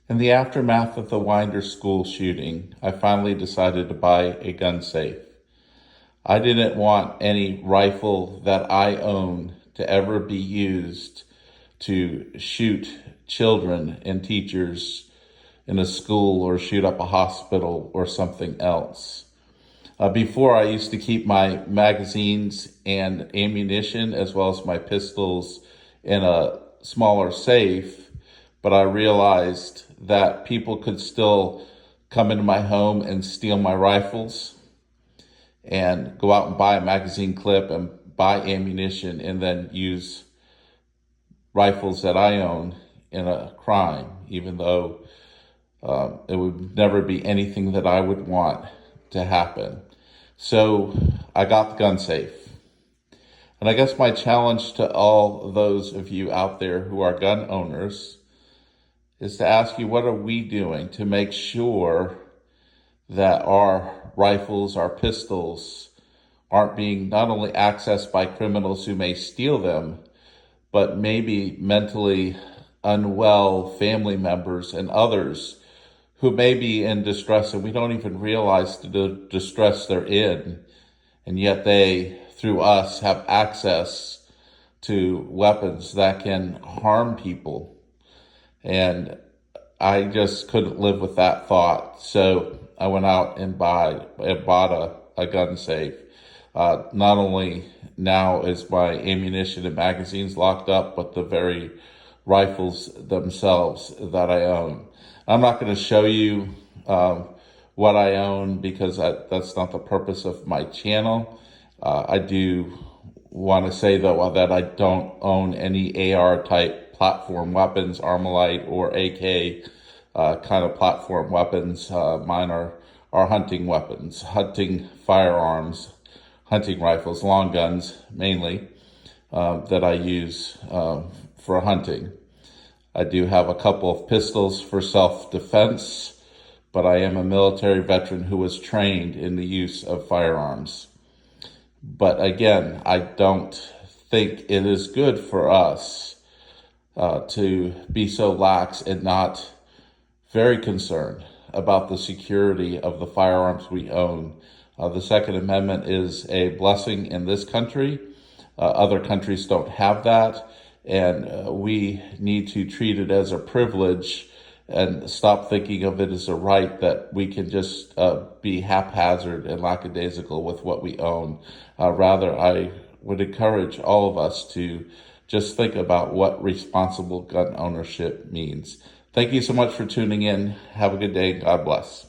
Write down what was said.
In the aftermath of the Winder school shooting, I finally decided to buy a gun safe. I didn't want any rifle that I own to ever be used to shoot children and teachers in a school or shoot up a hospital or something else. Before, I used to keep my magazines and ammunition as well as my pistols in a smaller safe, but I realized that people could still come into my home and steal my rifles and go out and buy a magazine clip and buy ammunition and then use rifles that I own in a crime, even though it would never be anything that I would want to happen. So I got the gun safe. And I guess my challenge to all those of you out there who are gun owners is to ask you, what are we doing to make sure that our rifles, our pistols, aren't being not only accessed by criminals who may steal them, but maybe mentally unwell family members and others who may be in distress and we don't even realize the distress they're in. And yet they, through us, have access to weapons that can harm people. And I just couldn't live with that thought. So I went out and bought a gun safe. Not only now is my ammunition and magazines locked up, but the very rifles themselves that I own. I'm not going to show you what I own because that's not the purpose of my channel. I do want to say, though, that I don't own any AR-type platform weapons, Armalite or AK kind of platform weapons. Mine are hunting weapons, hunting firearms, hunting rifles, long guns mainly, that I use for hunting. I do have a couple of pistols for self-defense, but I am a military veteran who was trained in the use of firearms. But again, I don't think it is good for us to be so lax and not very concerned about the security of the firearms we own. The Second Amendment is a blessing in this country. Other countries don't have that, and we need to treat it as a privilege and stop thinking of it as a right that we can just be haphazard and lackadaisical with what we own. Rather, I would encourage all of us to just think about what responsible gun ownership means. Thank you so much for tuning in. Have a good day. God bless.